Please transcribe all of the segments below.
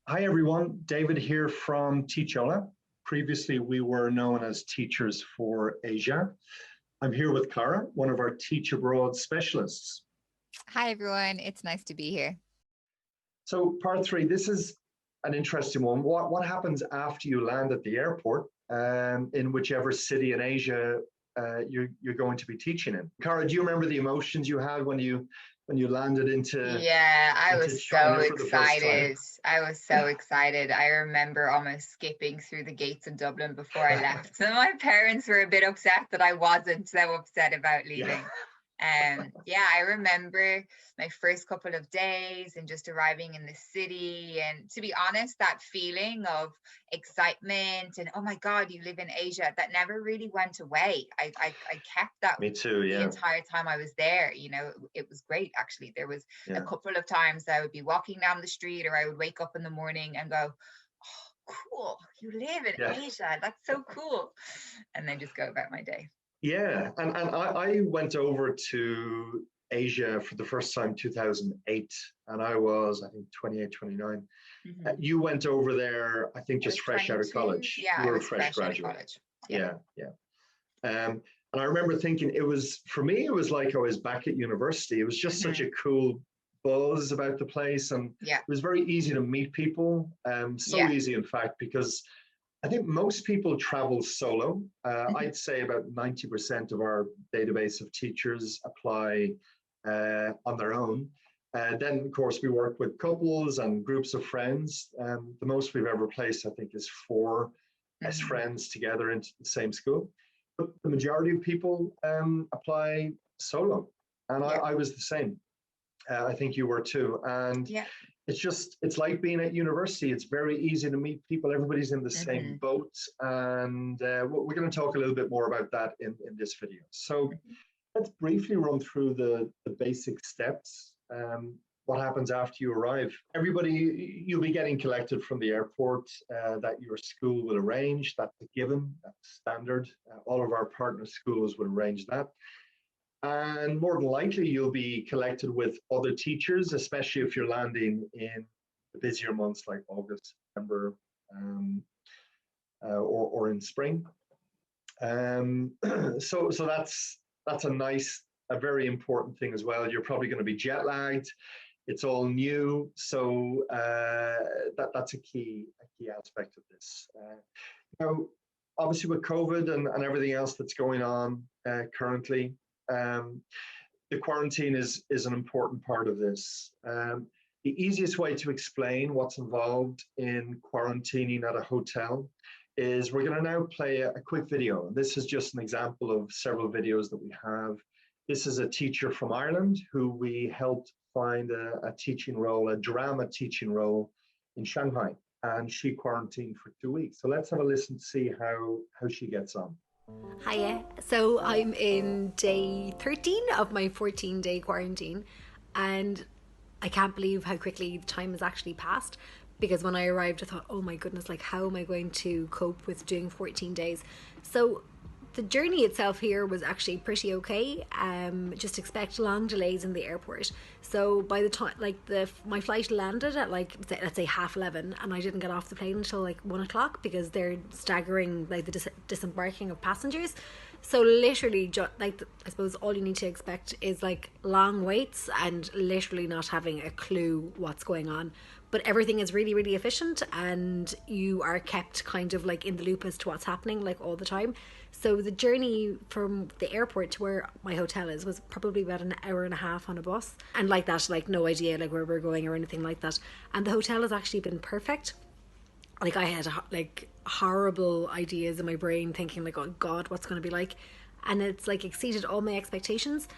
Hi everyone, David here from Teachola. Previously, we were known as Teachers for Asia. I'm here with Cara, one of our Teach Abroad specialists. Hi everyone, it's nice to be here. So part three, this is an interesting one. What happens after you land at the airport in whichever city in Asia you're going to be teaching in? Cara, do you remember the emotions you had when you landed into I was China so for the first time? excited. I was so excited. I remember almost skipping through the gates in Dublin before I left. So my parents were a bit upset that I wasn't so upset about leaving. I remember my first couple of days and just arriving in the city. And to be honest, that feeling of excitement and, oh my God, you live in Asia, that never really went away. I kept that. Me too, yeah. The entire time I was there, it was great. Actually, there was a couple of times I would be walking down the street or I would wake up in the morning and go, oh, cool, you live in Asia. That's so cool. And then just go about my day. Yeah, and I went over to Asia for the first time 2008, and I was, I think, 28, 29. Mm-hmm. You went over there, I think, just fresh 22. out of college. Yeah, you I were was a fresh graduate. out of college. Yeah. And I remember thinking for me, it was like I was back at university. It was just such a cool buzz about the place, and it was very easy to meet people. Easy, in fact, because I think most people travel solo. I'd say about 90% of our database of teachers apply on their own. Then, of course, we work with couples and groups of friends. The most we've ever placed, I think, is 4 best friends together into the same school. But the majority of people apply solo. And I was the same. I think you were too. And it's like being at university. It's very easy to meet people. Everybody's in the same boat. And we're going to talk a little bit more about that in this video. So let's briefly run through the basic steps. What happens after you arrive? Everybody, you'll be getting collected from the airport that your school will arrange. That's a given, that's standard. All of our partner schools will arrange that. And more than likely, you'll be collected with other teachers, especially if you're landing in the busier months like August, September, or in spring. So that's a very important thing as well. You're probably going to be jet lagged. It's all new, so that's a key aspect of this. Now, obviously, with COVID and everything else that's going on currently. The quarantine is an important part of this. The easiest way to explain what's involved in quarantining at a hotel is we're going to now play a quick video. This is just an example of several videos that we have. This is a teacher from Ireland who we helped find a teaching role, a drama teaching role in Shanghai, and she quarantined for 2 weeks. So let's have a listen to see how she gets on. Hiya. So I'm in day 13 of my 14-day quarantine, and I can't believe how quickly the time has actually passed, because when I arrived I thought, oh my goodness, like how am I going to cope with doing 14 days? So the journey itself here was actually pretty okay. Just expect long delays in the airport. So by the time my flight landed at let's say 11:30, and I didn't get off the plane until 1 o'clock because they're staggering the disembarking of passengers. So literally, I suppose all you need to expect is long waits and literally not having a clue what's going on. But everything is really, really efficient, and you are kept kind of in the loop as to what's happening all the time. So the journey from the airport to where my hotel is was probably about an hour and a half on a bus, and no idea where we're going or anything like that. And the hotel has actually been perfect. I had horrible ideas in my brain, thinking oh God, what's going to be like, and it's exceeded all my expectations.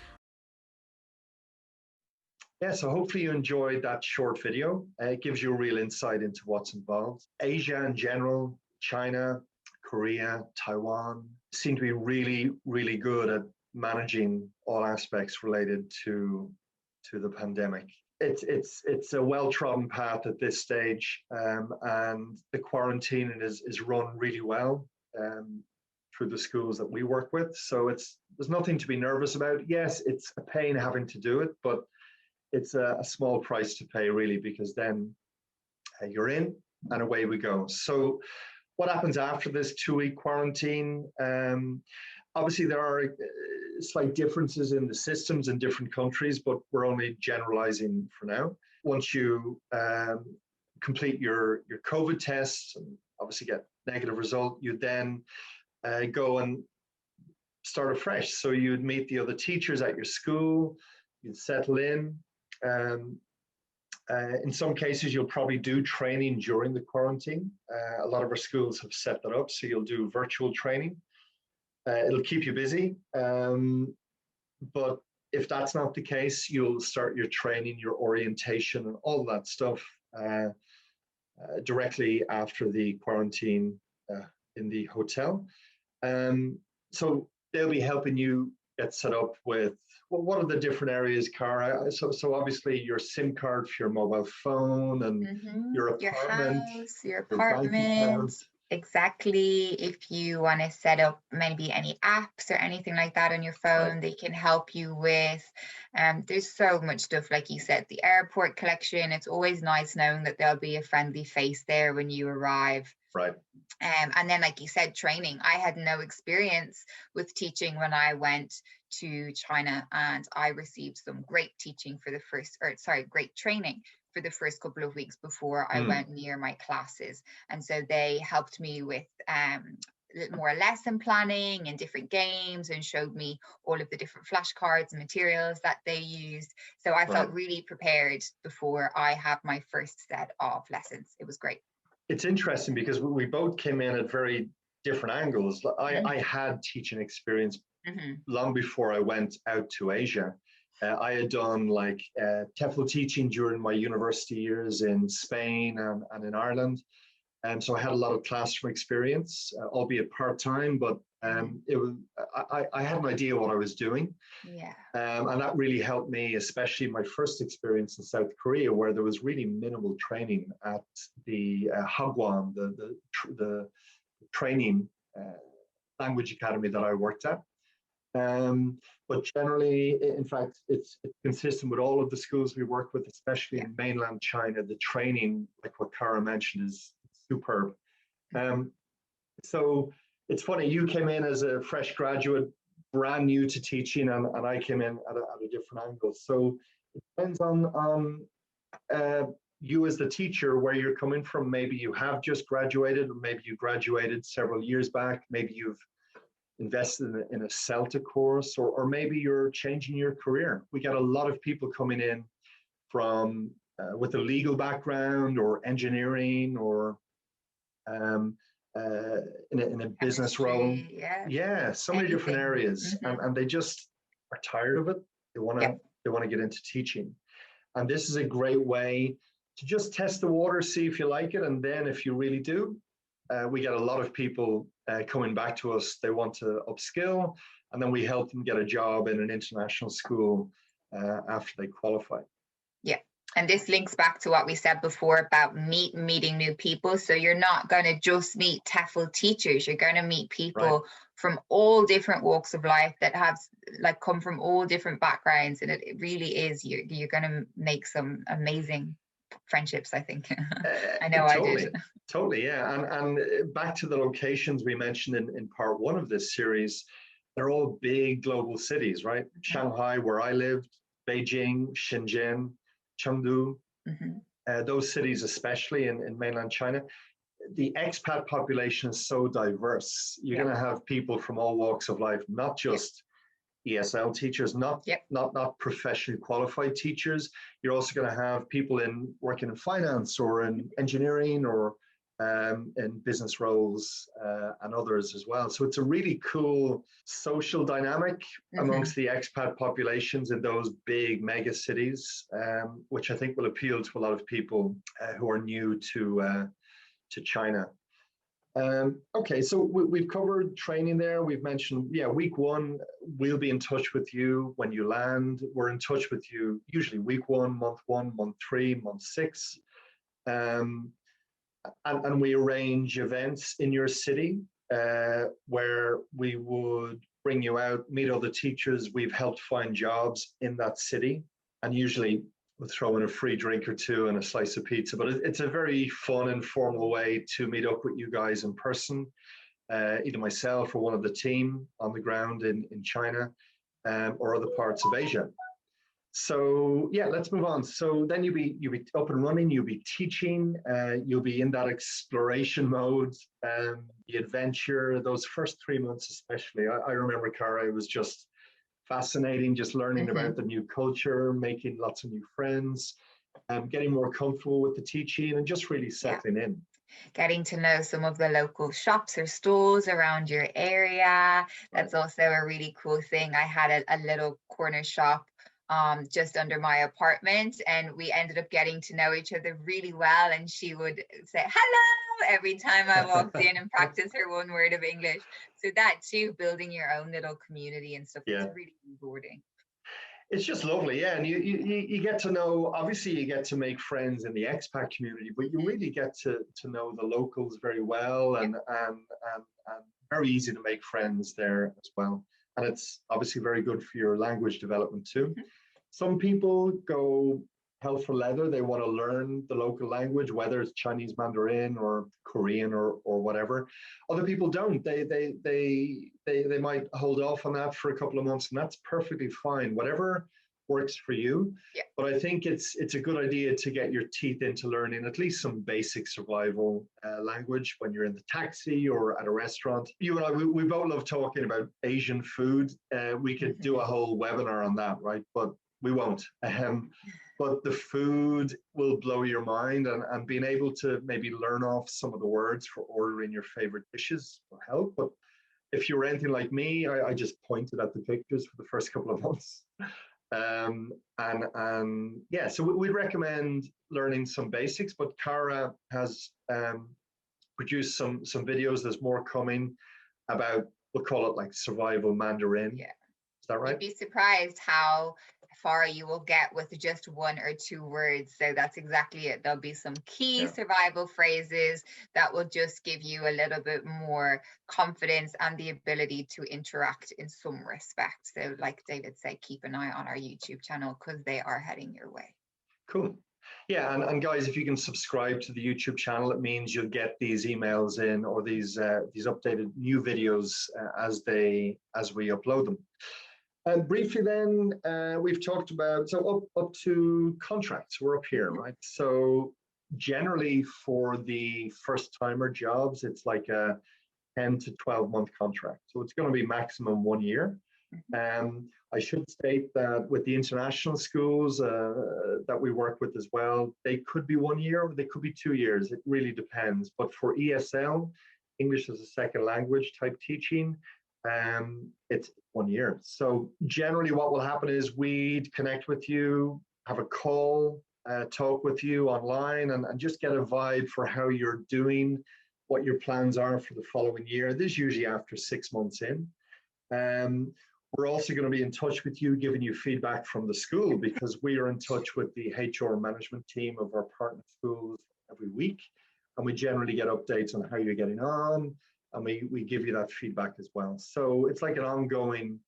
Yeah, so hopefully you enjoyed that short video. It gives you a real insight into what's involved. Asia in general, China, Korea, Taiwan seem to be really, really good at managing all aspects related to the pandemic. It's a well-trodden path at this stage, and the quarantine is run really well through the schools that we work with. So there's nothing to be nervous about. Yes, it's a pain having to do it, but it's a small price to pay, really, because then you're in, and away we go. So what happens after this 2-week quarantine? Obviously, there are slight differences in the systems in different countries, but we're only generalizing for now. Once you complete your COVID tests and obviously get negative result, you then go and start afresh. So you'd meet the other teachers at your school, you'd settle in. In some cases, you'll probably do training during the quarantine. A lot of our schools have set that up, so you'll do virtual training. It'll keep you busy, but if that's not the case, you'll start your training, your orientation, and all that stuff directly after the quarantine in the hotel. So they'll be helping you get set up with, well, what are the different areas, Cara? So obviously your SIM card for your mobile phone and your apartment, your apartment. Exactly. If you want to set up maybe any apps or anything like that on your phone, right, they can help you with. There's so much stuff, like you said, the airport collection. It's always nice knowing that there'll be a friendly face there when you arrive. Right. And then, like you said, training. I had no experience with teaching when I went to China, and I received some great teaching for the great training for the first couple of weeks before I went near my classes. And so they helped me with more lesson planning and different games, and showed me all of the different flashcards and materials that they used. So I felt really prepared before I had my first set of lessons. It was great. It's interesting because we both came in at very different angles. I had teaching experience long before I went out to Asia. I had done like TEFL teaching during my university years in Spain and in Ireland. So I had a lot of classroom experience, albeit part-time, but it was, I had an idea what I was doing. Yeah. And that really helped me, especially my first experience in South Korea, where there was really minimal training at the Hagwon, the training language academy that I worked at. But generally, in fact, it's consistent with all of the schools we work with, especially in mainland China. The training, like what Cara mentioned, is superb. So it's funny, you came in as a fresh graduate, brand new to teaching, and I came in at a different angle. So it depends on you as the teacher, where you're coming from. Maybe you have just graduated, or maybe you graduated several years back. Maybe you've invested in a CELTA course, or maybe you're changing your career. We got a lot of people coming in from with a legal background or engineering or in a business role. Yeah, so many different areas, and they just are tired of it. They want to get into teaching, and this is a great way to just test the water, see if you like it, and then if you really do, we get a lot of people coming back to us. They want to upskill, and then we help them get a job in an international school after they qualify. Yeah. And this links back to what we said before about meeting new people. So you're not going to just meet TEFL teachers. You're going to meet people from all different walks of life that have come from all different backgrounds. And it really is, you're going to make some amazing friendships, I think. I know totally, I did. Totally, yeah. And back to the locations we mentioned in part one of this series, they're all big global cities, right? Shanghai, where I lived, Beijing, Shenzhen, Chengdu, those cities, especially in mainland China. The expat population is so diverse. You're going to have people from all walks of life, not just ESL teachers, not professionally qualified teachers. You're also going to have people working in finance or in engineering or in business roles and others as well. So it's a really cool social dynamic amongst the expat populations in those big mega cities, which I think will appeal to a lot of people who are new to China. Okay, so we've covered training there. We've mentioned, week one, we'll be in touch with you when you land. We're in touch with you usually week one, month 3, month 6. And we arrange events in your city where we would bring you out, meet other teachers we've helped find jobs in that city. And usually we'll throw in a free drink or two and a slice of pizza. But it's a very fun, informal way to meet up with you guys in person, either myself or one of the team on the ground in China, or other parts of Asia. So yeah, let's move on. So then you'll be up and running, you'll be teaching, you'll be in that exploration mode, the adventure, those first 3 months especially. I remember, Cara, it was just fascinating, just learning about the new culture, making lots of new friends, getting more comfortable with the teaching and just really settling in. Getting to know some of the local shops or stores around your area. That's also a really cool thing. I had a little corner shop just under my apartment, and we ended up getting to know each other really well, and she would say hello every time I walked in and practice her one word of English. So that too, building your own little community and stuff, is really rewarding. It's just lovely, yeah. And you get to know, obviously you get to make friends in the expat community, but you really get to know the locals very well, and very easy to make friends there as well. And it's obviously very good for your language development too. Some people go hell for leather. They want to learn the local language, whether it's Chinese Mandarin or Korean or whatever. Other people don't. They might hold off on that for a couple of months, and that's perfectly fine. Whatever works for you. But I think it's a good idea to get your teeth into learning at least some basic survival language when you're in the taxi or at a restaurant. You and I, we both love talking about Asian food. We could do a whole webinar on that, right? But we won't. But the food will blow your mind, and being able to maybe learn off some of the words for ordering your favorite dishes will help. But if you're anything like me, I just pointed at the pictures for the first couple of months. Yeah, so we'd recommend learning some basics, but Cara has produced some videos. There's more coming about, we'll call it like survival Mandarin. Yeah. Is that right? You'd be surprised how far you will get with just 1 or 2 words. So that's exactly it. There'll be some key survival phrases that will just give you a little bit more confidence and the ability to interact in some respect. So like David said, keep an eye on our YouTube channel, because they are heading your way. Cool. Yeah, and guys, if you can subscribe to the YouTube channel, it means you'll get these emails in, or these updated new videos as we upload them. And briefly then, we've talked about, so up to contracts, we're up here, right? So generally for the first timer jobs, it's like a 10 to 12 month contract. So it's going to be maximum 1 year. I should state that with the international schools that we work with as well, they could be 1 year, or they could be 2 years. It really depends. But for ESL, English as a second language type teaching, it's 1 year. So generally what will happen is we'd connect with you, have a call, talk with you online, and just get a vibe for how you're doing, what your plans are for the following year. This is usually after 6 months in. We're also going to be in touch with you, giving you feedback from the school, because we are in touch with the HR management team of our partner schools every week, and we generally get updates on how you're getting on, and we give you that feedback as well. So it's like an ongoing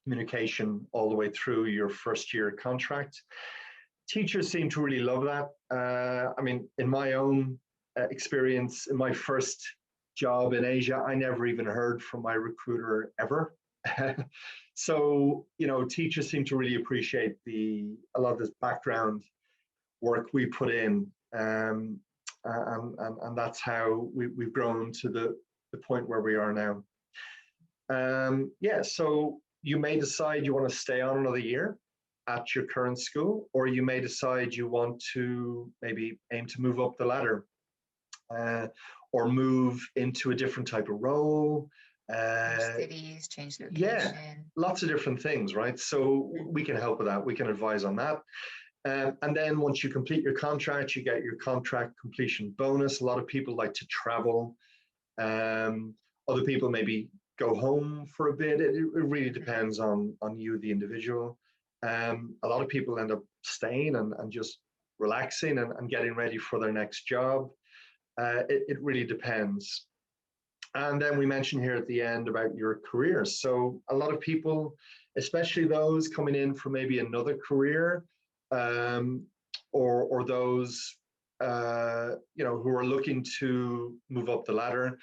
communication all the way through your first year contract. Teachers seem to really love that. I mean, in my own experience, in my first job in Asia, I never even heard from my recruiter ever. So, you know, teachers seem to really appreciate a lot of this background work we put in. And that's how we've grown to the point where we are now. Yeah, so you may decide you want to stay on another year at your current school, or you may decide you want to maybe aim to move up the ladder, or move into a different type of role. Cities, change location. Yeah, lots of different things, right? So we can help with that. We can advise on that. And then once you complete your contract, you get your contract completion bonus. A lot of people like to travel. Other people maybe go home for a bit. It really depends on you, the individual. A lot of people end up staying and just relaxing and getting ready for their next job. It really depends. And then we mentioned here at the end about your career. So a lot of people, especially those coming in for maybe another career, or those who are looking to move up the ladder,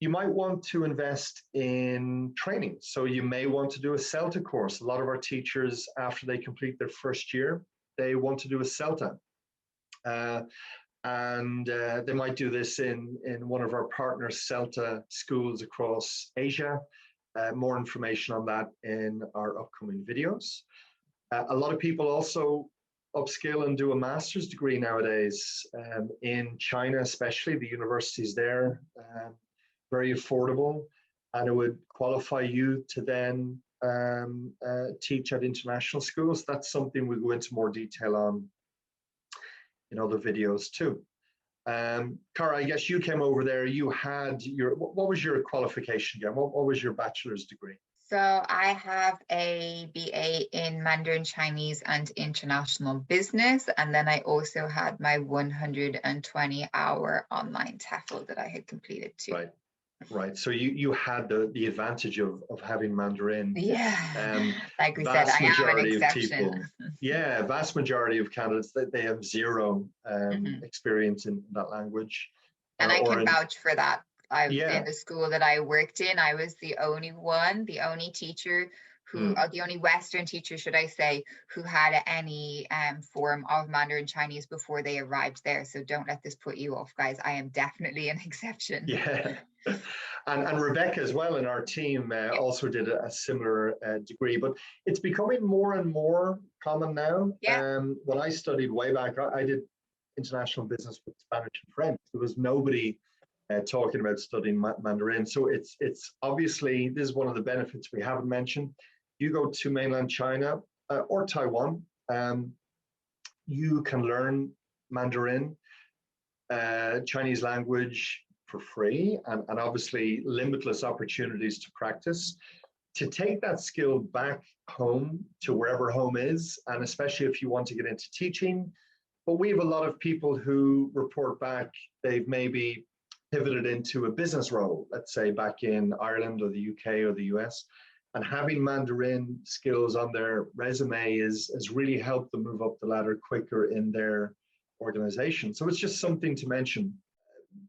you might want to invest in training. So you may want to do a CELTA course. A lot of our teachers, after they complete their first year, they want to do a CELTA. And they might do this in one of our partner CELTA schools across Asia. More information on that in our upcoming videos. A lot of people also upskill and do a master's degree nowadays in China, especially the universities there, very affordable, and it would qualify you to then teach at international schools. That's something we'll go into more detail on in other videos too. Cara, I guess you came over there, you had what was your qualification again? What was your bachelor's degree? So I have a BA in Mandarin Chinese and International Business, and then I also had my 120-hour online TEFL that I had completed too. Right. So you had the advantage of having Mandarin. Yeah. Like we said, I am an exception. Vast majority of candidates, they have zero experience in that language. And I can vouch for that. In the school that I worked in, I was the only teacher who, or the only Western teacher, should I say, who had any form of Mandarin Chinese before they arrived there. So don't let this put you off, guys. I am definitely an exception. Yeah. And Rebecca as well in our team also did a similar degree, but it's becoming more and more common now. When I studied way back, I did international business with Spanish and French. There was nobody talking about studying Mandarin. So it's obviously, this is one of the benefits we haven't mentioned. You go to mainland China or Taiwan, you can learn Mandarin, Chinese language for free, and obviously limitless opportunities to practice. To take that skill back home to wherever home is, and especially if you want to get into teaching. But we have a lot of people who report back, they've maybe pivoted into a business role, let's say back in Ireland or the UK or the US, and having Mandarin skills on their resume has really helped them move up the ladder quicker in their organization. So it's just something to mention.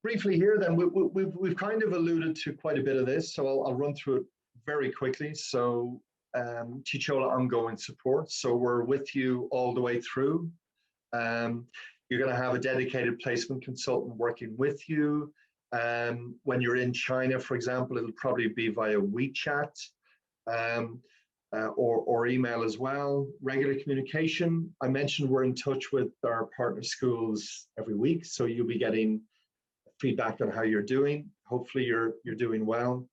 Briefly here, then, we've kind of alluded to quite a bit of this, so I'll run through it very quickly. So Teachola ongoing support. So we're with you all the way through. You're going to have a dedicated placement consultant working with you. When you're in China, for example, it'll probably be via WeChat or email as well. Regular communication. I mentioned we're in touch with our partner schools every week, so you'll be getting feedback on how you're doing. Hopefully you're doing well.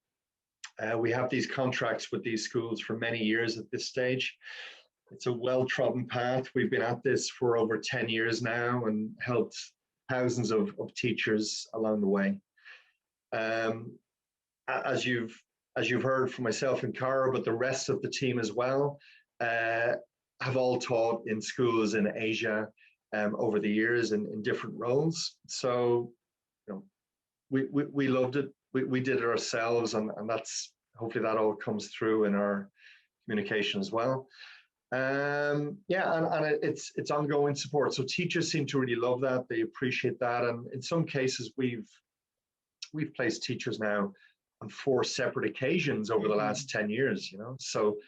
We have these contracts with these schools for many years at this stage. It's a well-trodden path. We've been at this for over 10 years now and helped thousands of teachers along the way. As you've heard from myself and Cara, but the rest of the team as well, have all taught in schools in Asia over the years in different roles. So, we loved it. We did it ourselves, and that's hopefully that all comes through in our communication as well. And it's ongoing support. So teachers seem to really love that. They appreciate that, and in some cases we've placed teachers now on 4 separate occasions over the last 10 years. So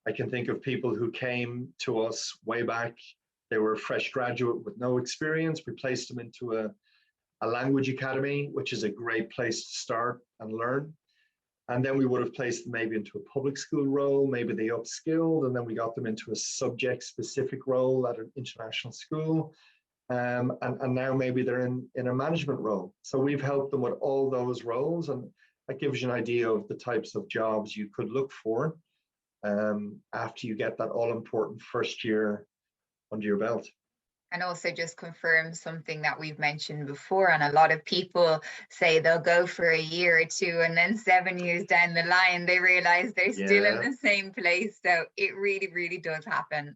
I can think of people who came to us way back. They were a fresh graduate with no experience. We placed them into a language academy, which is a great place to start and learn. And then we would have placed them maybe into a public school role, maybe they upskilled, and then we got them into a subject-specific role at an international school. And now maybe they're in a management role. So we've helped them with all those roles, and that gives you an idea of the types of jobs you could look for after you get that all-important first year under your belt. And also just confirm something that we've mentioned before, and a lot of people say they'll go for a year or two and then 7 years down the line they realize they're still in the same place. So it really, really does happen.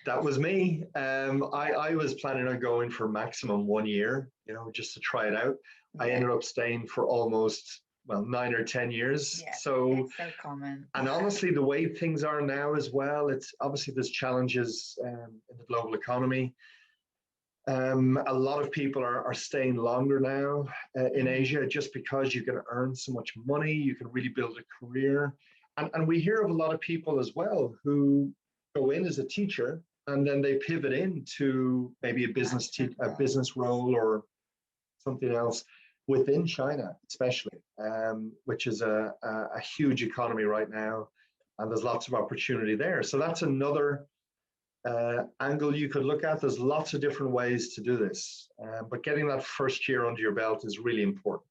That was me. I was planning on going for maximum 1 year, just to try it out. I ended up staying for almost well, 9 or 10 years. Yeah, So it's so common. And honestly, the way things are now as well, it's obviously there's challenges in the global economy. A lot of people are staying longer now in Asia just because you can earn so much money, you can really build a career. And we hear of a lot of people as well who go in as a teacher and then they pivot into maybe a business role or something else within China, especially, which is a huge economy right now. And there's lots of opportunity there. So that's another angle you could look at. There's lots of different ways to do this, but getting that first year under your belt is really important.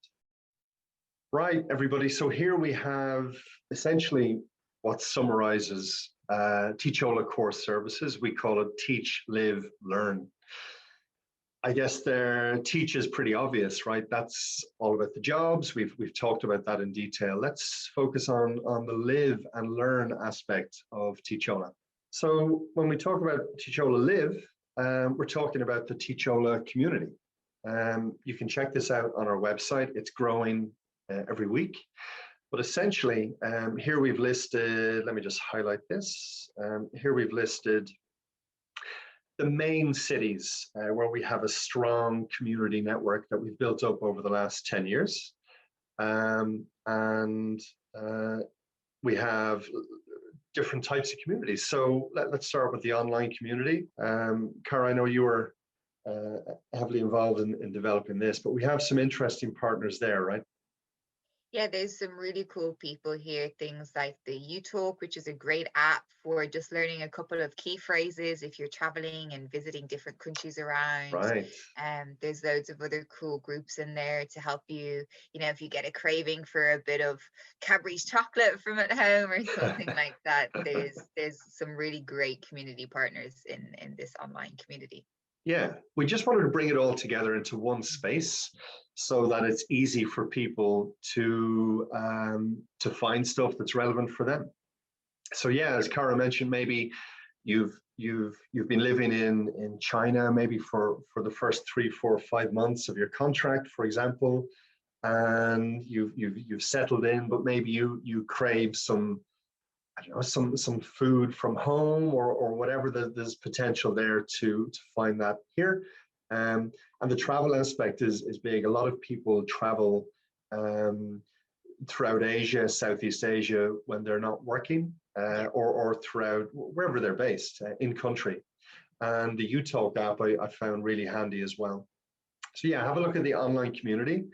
Right, everybody. So here we have essentially what summarizes Teachola course services. We call it Teach, Live, Learn. I guess their teach is pretty obvious, right? That's all about the jobs. We've talked about that in detail. Let's focus on the live and learn aspect of Teachola. So when we talk about Teachola Live, we're talking about the Teachola community. You can check this out on our website. It's growing every week. But essentially, here we've listed, let me just highlight this. Here we've listed the main cities where we have a strong community network that we've built up over the last 10 years. We have different types of communities. So let's start with the online community. Cara, I know you were heavily involved in developing this, but we have some interesting partners there, right? Yeah, there's some really cool people here. Things like the UTalk, which is a great app for just learning a couple of key phrases if you're traveling and visiting different countries around. Right. There's loads of other cool groups in there to help you, if you get a craving for a bit of Cadbury's chocolate from at home or something like that. There's some really great community partners in this online community. Yeah, we just wanted to bring it all together into one space so that it's easy for people to find stuff that's relevant for them. So yeah, as Cara mentioned, maybe you've been living in China maybe for the first 3, 4, 5 months of your contract, for example, and you've settled in, but maybe you crave some, I don't know, some food from home or whatever. There's potential there to find that here. And the travel aspect is big. A lot of people travel throughout Asia, Southeast Asia, when they're not working, or throughout wherever they're based in country. And the UTalk app I found really handy as well. So yeah, have a look at the online community.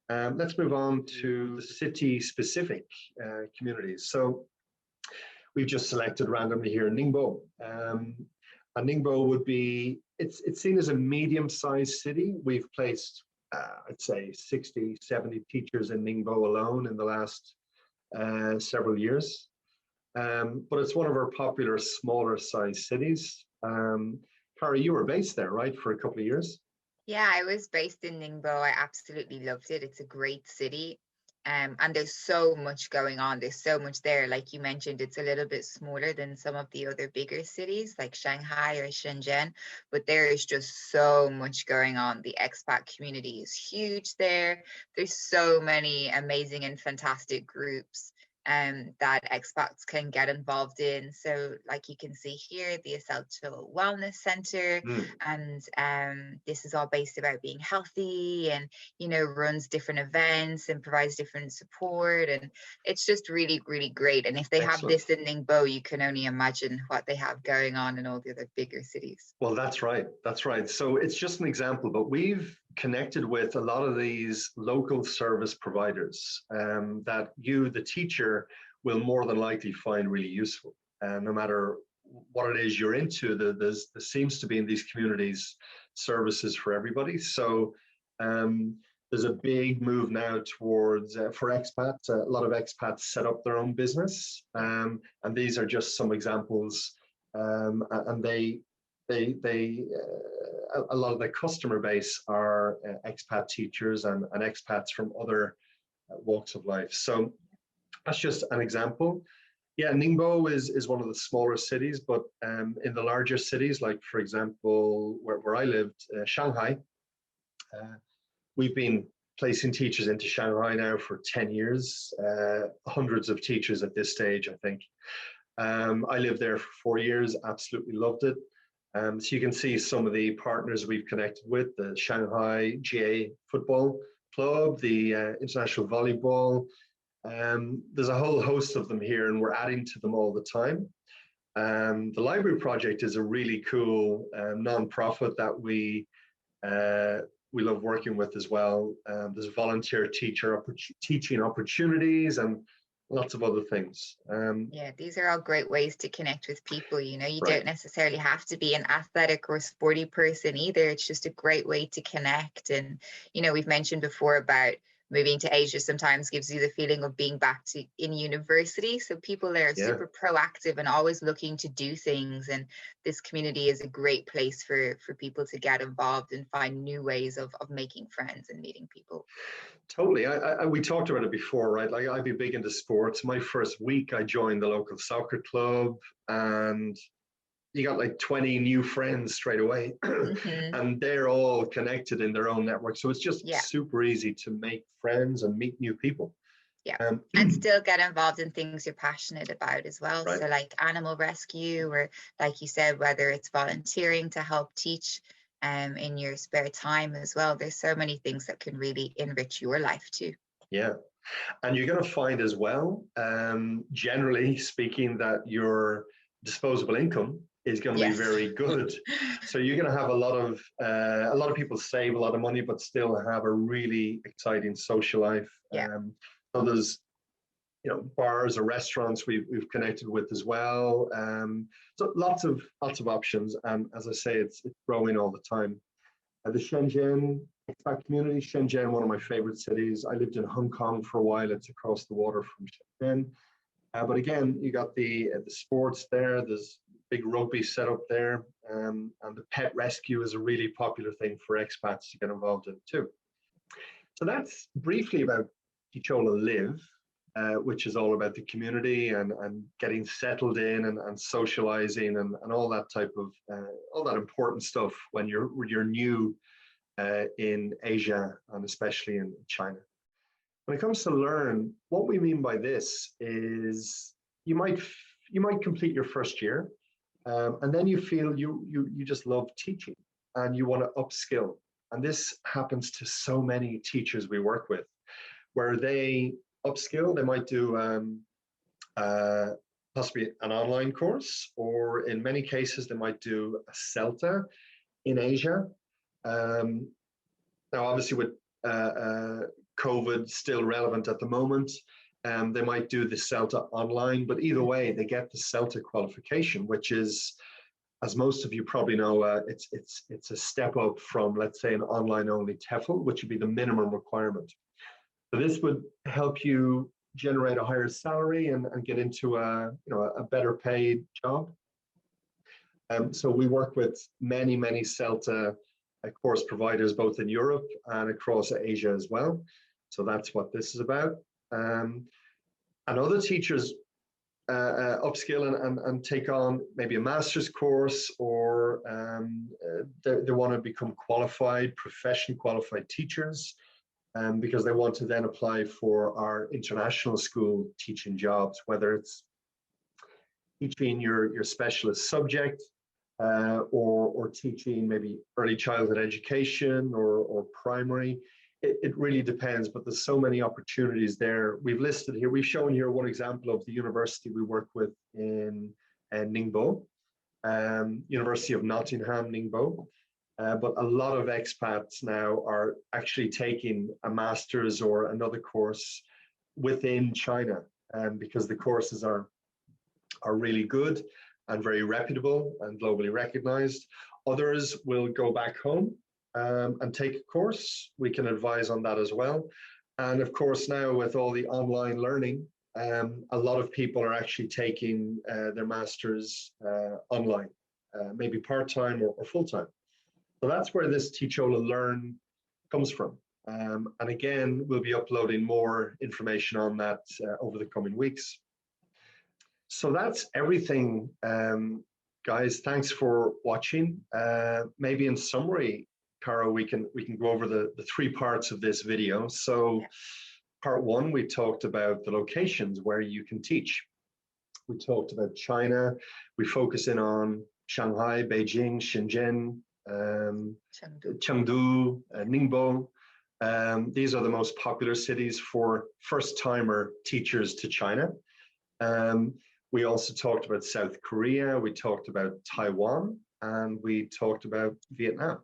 Let's move on to city-specific communities. So we've just selected randomly here Ningbo. And Ningbo would be, it's seen as a medium-sized city. We've placed, I'd say, 60, 70 teachers in Ningbo alone in the last several years. But it's one of our popular smaller-sized cities. Cara, you were based there, right, for a couple of years? Yeah, I was based in Ningbo. I absolutely loved it. It's a great city. And there's so much going on. There's so much there. Like you mentioned, it's a little bit smaller than some of the other bigger cities like Shanghai or Shenzhen, but there is just so much going on. The expat community is huge there. There's so many amazing and fantastic groups that expats can get involved in. So like you can see here, the Essential Wellness Center, and this is all based about being healthy and, runs different events and provides different support. And it's just really, really great. And if they have this in Ningbo, you can only imagine what they have going on in all the other bigger cities. Well, that's right. That's right. So it's just an example, but we've connected with a lot of these local service providers that you, the teacher, will more than likely find really useful. No matter what it is you're into, there seems to be in these communities services for everybody. So there's a big move now towards, for expats, a lot of expats set up their own business. And these are just some examples. And a lot of the customer base are expat teachers and expats from other walks of life. So that's just an example. Yeah, Ningbo is one of the smaller cities, but in the larger cities, like for example, where I lived, Shanghai, we've been placing teachers into Shanghai now for 10 years, hundreds of teachers at this stage, I think. I lived there for 4 years, absolutely loved it. So you can see some of the partners we've connected with, the Shanghai GA Football Club, the International Volleyball. There's a whole host of them here, and we're adding to them all the time. The Library Project is a really cool non-profit that we love working with as well. There's volunteer teaching opportunities and lots of other things. Yeah, these are all great ways to connect with people. You know, you don't necessarily have to be an athletic or sporty person either. It's just a great way to connect. And, you know, we've mentioned before about moving to Asia sometimes gives you the feeling of being back in university. So people there are super proactive and always looking to do things. And this community is a great place for people to get involved and find new ways of making friends and meeting people. Totally. We talked about it before, right? Like, I'd be big into sports. My first week, I joined the local soccer club, and you got like 20 new friends straight away. And they're all connected in their own network. So it's just super easy to make friends and meet new people. Yeah. And still get involved in things you're passionate about as well. So like animal rescue, or like you said, whether it's volunteering to help teach in your spare time as well. There's so many things that can really enrich your life too. Yeah. And you're going to find as well, generally speaking, that your disposable income is going to be very good. So you're going to have a lot of people save a lot of money, but still have a really exciting social life. So there's, you know, bars or restaurants we've connected with as well. So lots of options. And as I say, it's growing all the time. The Shenzhen expat community, Shenzhen, one of my favorite cities. I lived in Hong Kong for a while. It's across the water from Shenzhen. But again, you got the sports there. There's big rugby set up there. And the pet rescue is a really popular thing for expats to get involved in too. So that's briefly about Teachola Live, which is all about the community and getting settled in and socializing and all that type of, all that important stuff when you're new in Asia and especially in China. When it comes to learn, what we mean by this is you might complete your first year, and then you feel you just love teaching and you want to upskill. And this happens to so many teachers we work with, where they upskill. They might do possibly an online course, or in many cases they might do a CELTA in Asia. Now, obviously, with COVID still relevant at the moment, they might do the CELTA online, but either way, they get the CELTA qualification, which is, as most of you probably know, it's a step up from, let's say, an online-only TEFL, which would be the minimum requirement. So this would help you generate a higher salary and get into a better paid job. So we work with many CELTA course providers, both in Europe and across Asia as well. So that's what this is about. And other teachers upskill and take on maybe a master's course, or they want to become professionally qualified teachers, because they want to then apply for our international school teaching jobs, whether it's teaching your specialist subject, or teaching maybe early childhood education or primary. It really depends, but there's so many opportunities there. We've shown here one example of the university we work with in Ningbo, University of Nottingham, Ningbo. But a lot of expats now are actually taking a master's or another course within China, because the courses are really good and very reputable and globally recognized. Others will go back home and take a course. We can advise on that as well. And of course, now with all the online learning, a lot of people are actually taking their masters online, maybe part-time or full-time. So that's where this Teachola Learn comes from. And again, we'll be uploading more information on that over the coming weeks. So that's everything, guys. Thanks for watching. Maybe in summary, Cara, we can go over the 3 parts of this video. So part 1, we talked about the locations where you can teach. We talked about China. We focus in on Shanghai, Beijing, Shenzhen, Chengdu, Ningbo. These are the most popular cities for first-timer teachers to China. We also talked about South Korea, we talked about Taiwan, and we talked about Vietnam.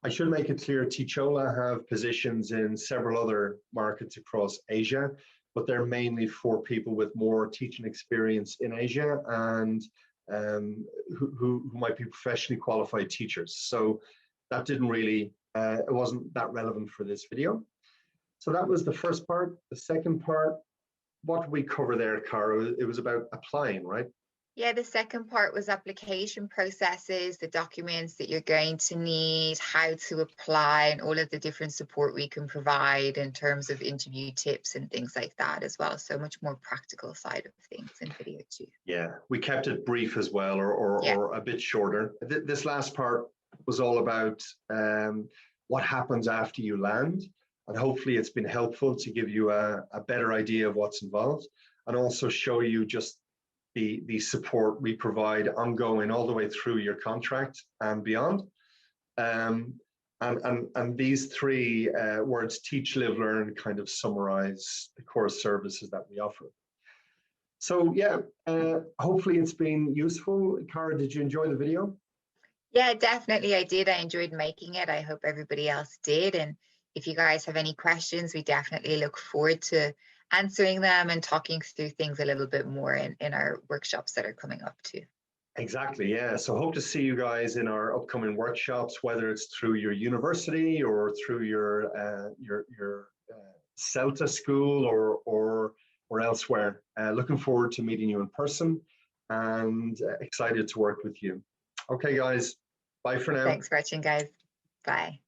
I should make it clear, Teachola have positions in several other markets across Asia, but they're mainly for people with more teaching experience in Asia and who might be professionally qualified teachers. So that didn't really, it wasn't that relevant for this video. So that was the first part. The second part, what did we cover there, Cara? It was about applying, right? Yeah, the second part was application processes, the documents that you're going to need, how to apply, and all of the different support we can provide in terms of interview tips and things like that as well. So much more practical side of things in video 2. Yeah, we kept it brief as well, or a bit shorter. This last part was all about what happens after you land. And hopefully it's been helpful to give you a better idea of what's involved, and also show you just the support we provide ongoing all the way through your contract and beyond. And these 3 words, teach, live, learn, kind of summarize the core services that we offer. So yeah, hopefully it's been useful. Cara, did you enjoy the video? Yeah, definitely I did. I enjoyed making it. I hope everybody else did. And if you guys have any questions, we definitely look forward to answering them and talking through things a little bit more in our workshops that are coming up too. Exactly, yeah. So hope to see you guys in our upcoming workshops, whether it's through your university or through your CELTA school or elsewhere. Looking forward to meeting you in person and excited to work with you. Okay, guys, bye for now. Thanks for watching, guys. Bye.